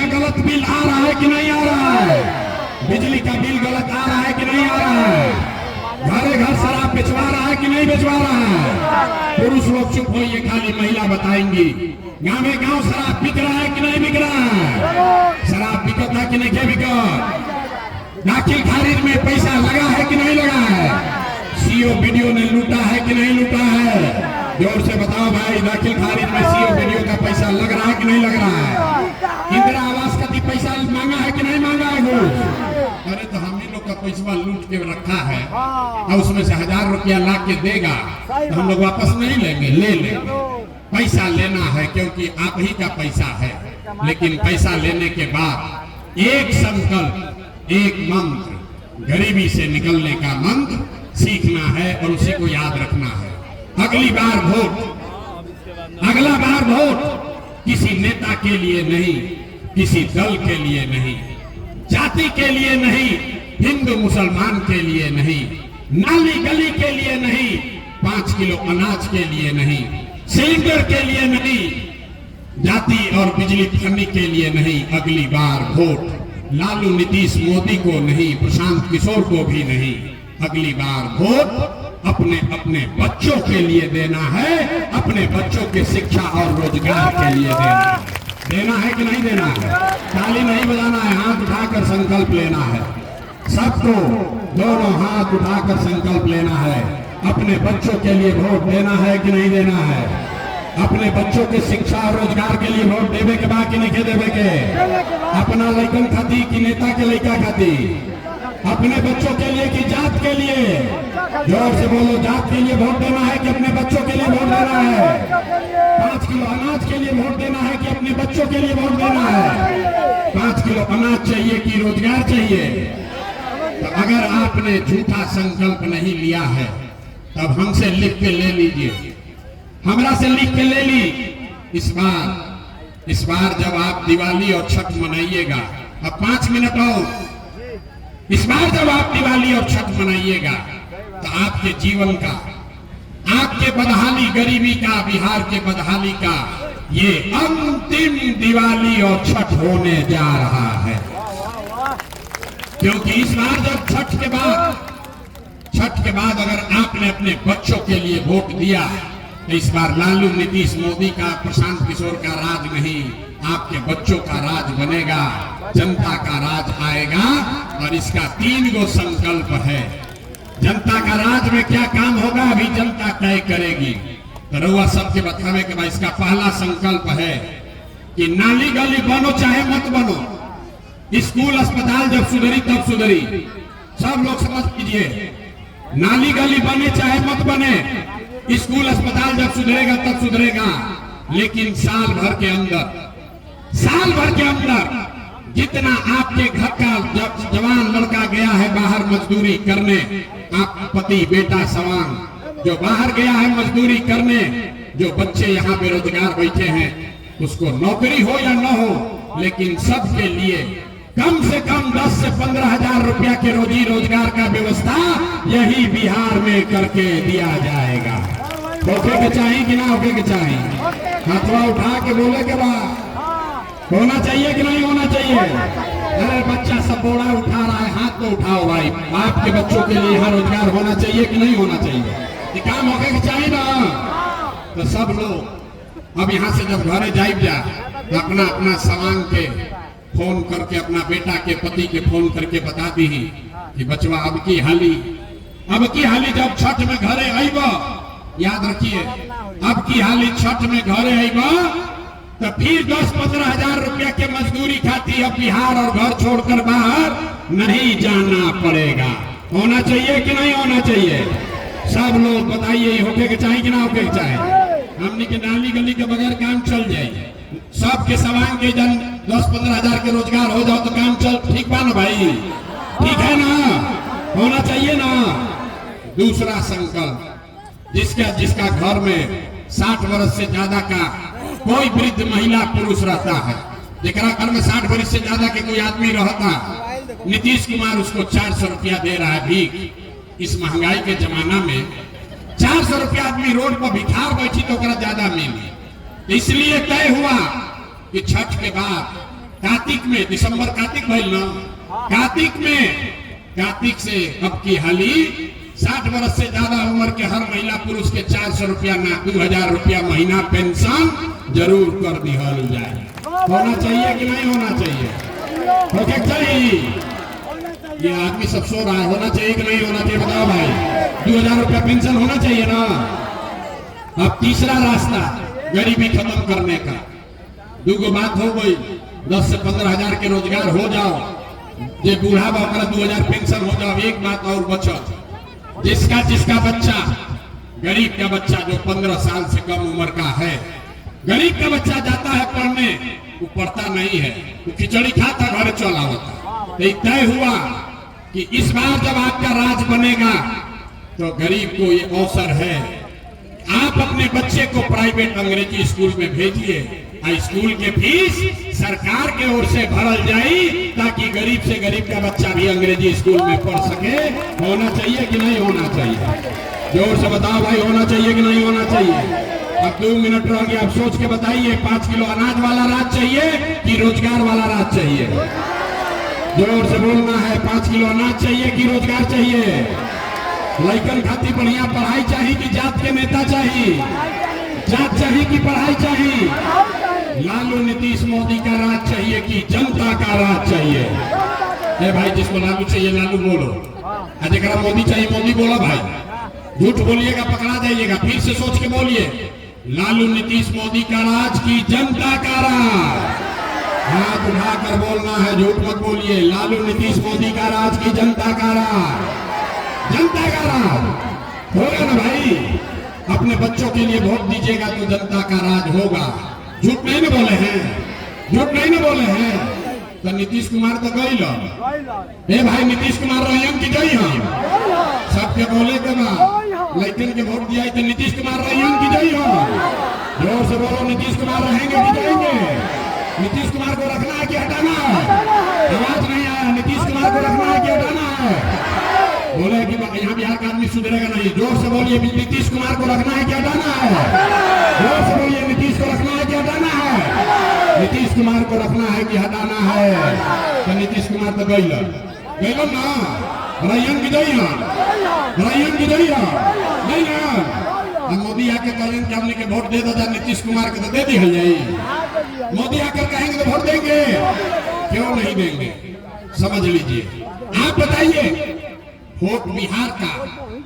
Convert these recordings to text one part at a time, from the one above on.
का गलत बिल आ रहा है कि नहीं आ रहा है? बिजली का बिल गलत आ रहा है कि नहीं आ रहा है? घरे घर शराब बेचवा रहा है कि नहीं बेचवा रहा है? पुरुष लोग चुप होइए, खाली महिला बताएंगी। गाँव में गाँव शराब बिक रहा है कि नहीं बिक रहा है? शराब बिकत है कि नहीं बिकत? दाखिल खारिज में पैसा लगा है कि नहीं लगा है? सीओ वीडियो ने लूटा है कि नहीं लूटा है? जोर से बताओ भाई, दाखिल खारिज में सीओ वीडियो का पैसा लग रहा है कि नहीं लग रहा है? इंदिरा आवास का पैसा मांगा है कि नहीं मांगा है? अरे तो हम ही लोग का पैसा लूट के रखा है और उसमें से 1000 रुपया ला के देगा तो हम लोग वापस नहीं लेंगे? ले लेंगे। पैसा लेना है क्योंकि आप ही का पैसा है, लेकिन पैसा लेने के बाद एक संकल्प, एक मंत्र, गरीबी से निकलने का मंत्र सीखना है और उसी को याद रखना है। अगली बार वोट, अगला बार वोट किसी नेता के लिए नहीं, किसी दल के लिए नहीं, जाति के लिए नहीं, हिंदू मुसलमान के लिए नहीं, नाली गली के लिए नहीं, 5 किलो अनाज के लिए नहीं, सिलेंडर के लिए नहीं, जाति और बिजली फनी के लिए नहीं। अगली बार वोट लालू नीतीश मोदी को नहीं, प्रशांत किशोर को भी नहीं। अगली बार वोट अपने अपने बच्चों के लिए देना है, अपने बच्चों की शिक्षा और रोजगार के लिए देना है कि नहीं देना है? ताली नहीं बजाना है, हाथ उठाकर संकल्प लेना है। सबको दोनों हाथ उठाकर संकल्प लेना है। अपने बच्चों के लिए वोट देना है कि नहीं देना है? अपने बच्चों के शिक्षा और रोजगार के लिए वोट देवे के बाद कि नहीं देवे के? अपना लड़कन खाती कि नेता के लड़का खाती? अपने बच्चों के लिए कि जात के लिए? जोर से बोलो, जात के लिए वोट देना है कि अपने बच्चों के लिए वोट देना है? 5 किलो अनाज के लिए वोट देना है कि अपने बच्चों के लिए वोट देना है? 5 किलो अनाज चाहिए कि रोजगार चाहिए? तो अगर आपने झूठा संकल्प नहीं लिया है तब हमसे लिख के ले लीजिए, हमरा से लिख के ले ली। इस बार जब आप दिवाली और छठ मनाइएगा, अब 5 मिनट और, इस बार जब आप दिवाली और छठ मनाइएगा तो आपके जीवन का, आपके बदहाली गरीबी का, बिहार के बदहाली का ये अंतिम दिवाली और छठ होने जा रहा है। क्योंकि इस बार जब छठ के बाद अगर आपने अपने बच्चों के लिए वोट दिया तो इस बार लालू नीतीश मोदी का, प्रशांत किशोर का राज नहीं, आपके बच्चों का राज बनेगा, जनता का राज आएगा। और इसका 3 गो संकल्प है। जनता का राज में क्या काम होगा अभी जनता तय करेगी। तो रउआ सबके बतावे के बाद इसका पहला संकल्प है कि नाली गली बनो चाहे मत बनो, स्कूल अस्पताल जब सुधरी तब सुधरी। सब लोग समझ लीजिए, नाली गली बने चाहे मत बने, स्कूल अस्पताल जब सुधरेगा तब सुधरेगा। लेकिन साल भर के अंदर जितना आपके घर का जवान लड़का गया है बाहर मजदूरी करने, आप पति बेटा सवान जो बाहर गया है मजदूरी करने, जो बच्चे यहाँ बेरोजगार बैठे हैं, उसको नौकरी हो या न हो, लेकिन सबके लिए कम से कम 10 से 15 हजार रुपया के रोजी रोजगार का व्यवस्था यही बिहार में करके दिया जाएगा। होके के चाहिए कि ना होके के चाहिए? हाथवा उठा के बोले के बाद होना चाहिए कि नहीं होना चाहिए? अरे बच्चा सब बोरा उठा रहा है, हाथ तो उठाओ भाई। आपके बच्चों के लिए यहाँ रोजगार होना चाहिए कि नहीं होना चाहिए? ये काम होके के चाहिए ना? तो सब लोग अब यहाँ से जब घरे जाइब जा, अपना अपना सामान के फोन करके, अपना बेटा के पति के फोन करके बता दी कि बचवा अब की हाली जब छठ में घरे आईबा, याद रखिए, अब की हाली छठ में घरे आईबा तो फिर 10-15 हजार रुपया के मजदूरी खाती अब बिहार और घर छोड़कर बाहर नहीं जाना पड़ेगा। होना चाहिए कि नहीं होना चाहिए? सब लोग बताइए, होके के चाहिए कि ना होके के चाहिए? हमने के नाली गली के बगैर काम चल जाए, सबके सवाल के जन 10-15 हजार के रोजगार हो जाओ तो काम चल, ठीक बा ना भाई? ठीक है ना? होना चाहिए ना? दूसरा संकल्प, जिसका घर में 60 वर्ष से ज्यादा का कोई वृद्ध महिला पुरुष रहता है, जेकरा घर में 60 वर्ष से ज्यादा के कोई आदमी रहता, नीतीश कुमार उसको 400 रुपया दे रहा है भीख। इस महंगाई के जमाना में 400 रुपया आदमी रोड पर भिखार बैठी तो ज्यादा मिली। इसलिए तय हुआ कि छठ के बाद कार्तिक में, दिसंबर कार्तिक भइल ना, कार्तिक से अब की हाली 60 वर्ष से ज्यादा उम्र के हर महिला पुरुष के 400 रुपया ना 2000 रुपया महीना पेंशन जरूर कर दिहल जाए। होना चाहिए कि नहीं होना चाहिए? होके चाहिए। ये आदमी सब सो रहा है, होना चाहिए कि नहीं होना चाहिए? बताओ भाई, 2000 रुपया पेंशन होना चाहिए ना। अब तीसरा रास्ता गरीबी खत्म करने का, दूगो बात हो गई, 10 से 15 हजार के रोजगार हो जाओ, जे बूढ़ा बकरा 2000 पेंशन हो जाओ। एक बात और बचत, जिसका बच्चा, गरीब का बच्चा जो 15 साल से कम उम्र का है, गरीब का बच्चा जाता है पढ़ने, वो पढ़ता नहीं है, वो खिचड़ी खाता घर चला होता। तो तय हुआ कि इस बार जब आपका राज बनेगा तो गरीब को ये अवसर है, आप अपने बच्चे को प्राइवेट अंग्रेजी स्कूल में भेजिए, स्कूल के फीस सरकार के ओर से भरल जाए, ताकि गरीब से गरीब का बच्चा भी अंग्रेजी स्कूल में पढ़ सके। होना चाहिए कि नहीं होना चाहिए? जोर से बताओ भाई, होना चाहिए कि नहीं होना चाहिए? अब 2 मिनट रह गया, अब सोच के बताइए, 5 किलो अनाज वाला राज चाहिए कि रोजगार वाला राज चाहिए? जोर से बोलना है, 5 किलो अनाज चाहिए कि रोजगार चाहिए? लड़कन खातिर बढ़िया पढ़ाई चाहिए कि जात के नेता चाहिए? जात चाहिए कि पढ़ाई चाहिए? लालू नीतीश मोदी का राज चाहिए कि जनता का राज चाहिए? ए भाई, जिसको लालू चाहिए लालू बोलो, अगर मोदी चाहिए मोदी बोला भाई। झूठ बोलिएगा पकड़ा जाइएगा। फिर से सोच के बोलिए, लालू नीतीश मोदी का राज की जनता का राज? हाथ उठाकर बोलना है, झूठ मत बोलिए। लालू नीतीश मोदी का राज की जनता का राज? जनता का राज होगा ना भाई? अपने बच्चों के लिए वोट दीजिएगा तो जनता का राज होगा। झूठ नहीं ना बोले हैं? झूठ नहीं ना बोले हैं? तो नीतीश कुमार तो गई लो। ए भाई, नीतीश कुमार रही की गई हम सबके बोले के बाद लेकिन के वोट दिया तो नीतीश कुमार रही की गई हम। जोर से बोलो, नीतीश कुमार रहेंगे कि जाएंगे? नीतीश कुमार को रखना है कि हटाना है? आवाज नहीं आया। नीतीश कुमार को रखना है कि हटाना है? बोले कि यहाँ बिहार का आदमी सुधरेगा नहीं। जोर से बोलिए, नीतीश कुमार को रखना है कि हटाना है? जोर से बोलिए, नीतीश को रखना है कि हटाना है? नीतीश कुमार को रखना है कि हटाना है? तो नीतीश कुमार तो गई ना, रैयन की गई नहीं ना। मोदी आके कहेंगे कि हमने के वोट दे दो, नीतीश कुमार के तो दे दी है जाए। मोदी आकर कहेंगे तो वोट देंगे? क्यों नहीं देंगे? समझ लीजिए। आप बताइए, वोट बिहार का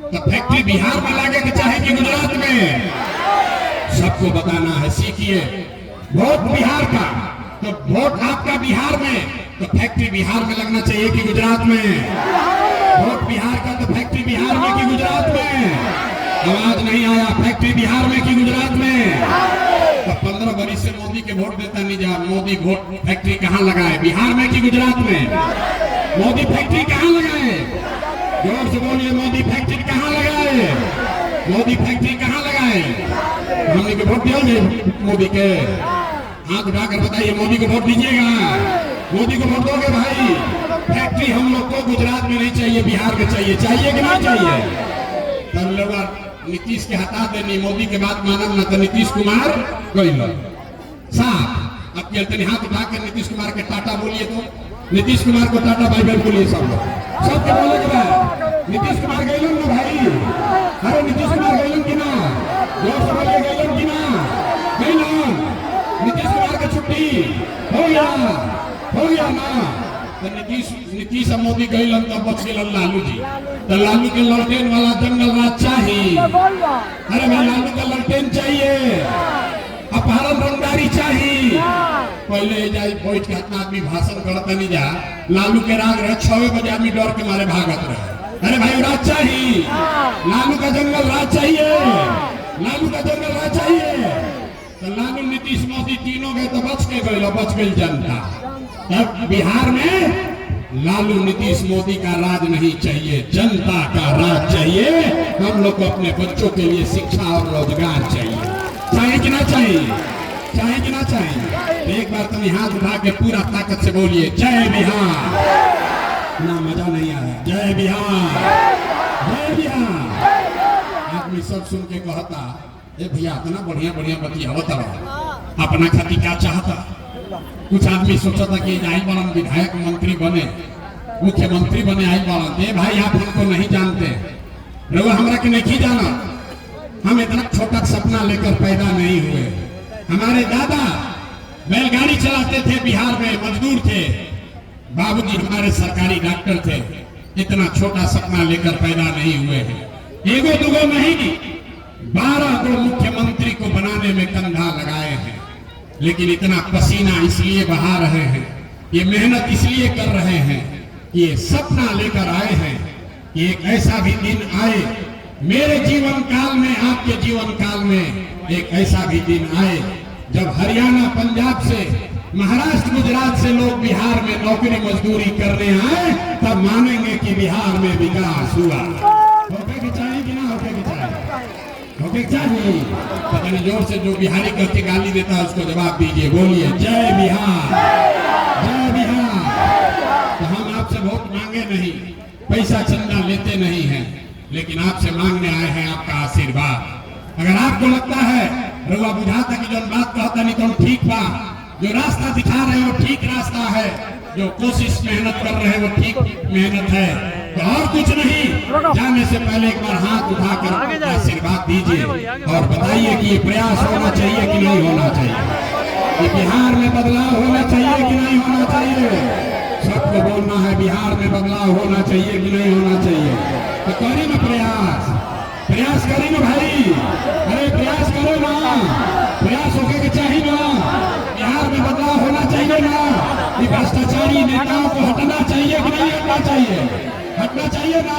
तो फैक्ट्री बिहार में लगे कि चाहे कि गुजरात में? सबको बताना है, सीखिए। वोट बिहार का तो वोट आपका बिहार में, तो फैक्ट्री बिहार में लगना चाहिए कि गुजरात में? वोट बिहार का तो फैक्ट्री बिहार में कि गुजरात में? आवाज नहीं आया। फैक्ट्री बिहार में कि गुजरात में? तो 15 बरिस से मोदी के वोट देता नहीं जा। मोदी वोट फैक्ट्री कहाँ लगाए, बिहार में कि गुजरात में? मोदी फैक्ट्री कहाँ लगाए? जोर से बोलिए, मोदी फैक्ट्री कहाँ लगाए? मोदी फैक्ट्री कहाँ लगाए? हमने के वोट दिया मोदी के? हाथ उठाकर बताइए, मोदी को वोट दीजिएगा? मोदी को वोट दोगे भाई? फैक्ट्री हम लोग को गुजरात में नहीं चाहिए, बिहार में चाहिए। चाहिए कि नहीं चाहिए? तब लोग नीतीश के हटा देनी, मोदी के बात मानब ना तो नीतीश कुमार गई साफ। अब कहते हाथ उठा के नीतीश कुमार के टाटा बोलिए, तो नीतीश कुमार को टाटा बाय बाय बोलिए सब लोग। सबके बोले के बाद नीतीश कुमार गई ना भाई? अरे नीतीश कुमार गई कि ना? जोर से बोलिए, गई कि ना? गई ना? नीतीश कुमार का छुट्टी हो गया ना? तो नीतीश और मोदी गई तो बच गए लालू जी। तो लालू के ललटेन वाला जंगल राज चाहिए। अरे भाई, लालू का ललटेन चाहिए, अपहरण रंगदारी चाहिए। पहले जाए बैठ के इतना आदमी भाषण करता नहीं जा। लालू के राज रहे 6 बजे आदमी डर के मारे भागत रहे। अरे भाई, राज चाहिए, लालू का जंगल राज चाहिए, लालू का जंगल राज चाहिए। तो लालू नीतीश मोदी तीनों गए तो बच गई जनता। अब बिहार में लालू नीतीश मोदी का राज नहीं चाहिए, जनता का राज चाहिए। हम लोग को अपने बच्चों के लिए शिक्षा और रोजगार चाहिए कि ना चाहिए? चाहिए कि ना चाहिए? एक बार तुम हाथ उठा के पूरा ताकत से बोलिए, जय बिहार। ना मजा नहीं आया। जय बिहार, जय बिहार। आदमी सब सुन के कहता, ए भैया इतना बढ़िया बढ़िया बतिया होता, अपना खातिर क्या चाहता? कुछ आदमी सोचा था कि आई बड़ा विधायक मंत्री बने, मुख्यमंत्री बने, आई बड़ा भाई आप हमको नहीं जानते, रघु हमरा के नहीं जाना। हम इतना छोटा सपना लेकर पैदा नहीं हुए। हमारे दादा बैलगाड़ी चलाते थे, बिहार में मजदूर थे, बाबूजी हमारे सरकारी डॉक्टर थे। इतना छोटा सपना लेकर पैदा नहीं हुए हैं। एगो दुगो नहीं, 12 को मुख्यमंत्री को बनाने में कंधा लगाए हैं। लेकिन इतना पसीना इसलिए बहा रहे हैं, ये मेहनत इसलिए कर रहे हैं, ये सपना लेकर आए हैं कि एक ऐसा भी दिन आए मेरे जीवन काल में, आपके जीवन काल में एक ऐसा भी दिन आए जब हरियाणा, पंजाब से, महाराष्ट्र, गुजरात से लोग बिहार में नौकरी मजदूरी करने आए, तब मानेंगे कि बिहार में विकास हुआ। होके की चाहिए कि ना होके की चाहिए? होके चाहिए। पता जोर से जो बिहारी कहते गाली देता है उसको जवाब दीजिए, बोलिए जय बिहार, जय बिहार। तो हम आपसे वोट मांगे नहीं, पैसा चंदा लेते नहीं हैं, लेकिन आपसे मांगने आए हैं आपका आशीर्वाद। अगर आपको लगता है रउआ बुझाता कि जो बात कहता नहीं तो ठीक बा, जो रास्ता दिखा रहे हैं वो ठीक रास्ता है, जो कोशिश मेहनत कर रहे हैं वो ठीक मेहनत है, तो और कुछ नहीं, जाने से पहले एक बार हाथ उठाकर आशीर्वाद दीजिए और बताइए कि ये प्रयास होना चाहिए कि नहीं होना चाहिए, कि बिहार में बदलाव होना चाहिए कि नहीं होना चाहिए। सबको बोलना है बिहार में बदलाव होना चाहिए कि नहीं होना चाहिए। तो करें ना प्रयास, प्रयास करें ना भाई, अरे प्रयास करो ना, प्रयास होके के चाहिए ना, बिहार में बदलाव होना चाहिए ना, ये भ्रष्टाचारी नेताओं को हटना चाहिए कि नहीं हटना चाहिए? हटना चाहिए ना,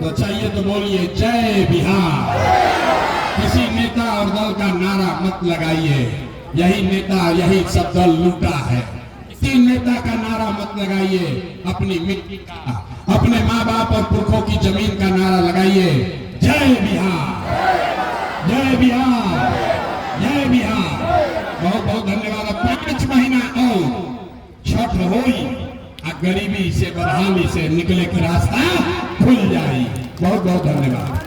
तो चाहिए तो बोलिए जय बिहार। किसी नेता और दल का नारा मत लगाइए, यही नेता यही सब दल लूटा है। किसी नेता का नारा मत लगाइए, अपनी मिट्टी का, अपने माँ बाप और पुरखों की जमीन का नारा लगाइए, जय बिहार, जय बिहार, जय बिहार। बहुत बहुत धन्यवाद। 5 महीना और छठ होई आ गरीबी से, बदहाली से निकले के रास्ता खुल जाए। बहुत बहुत धन्यवाद।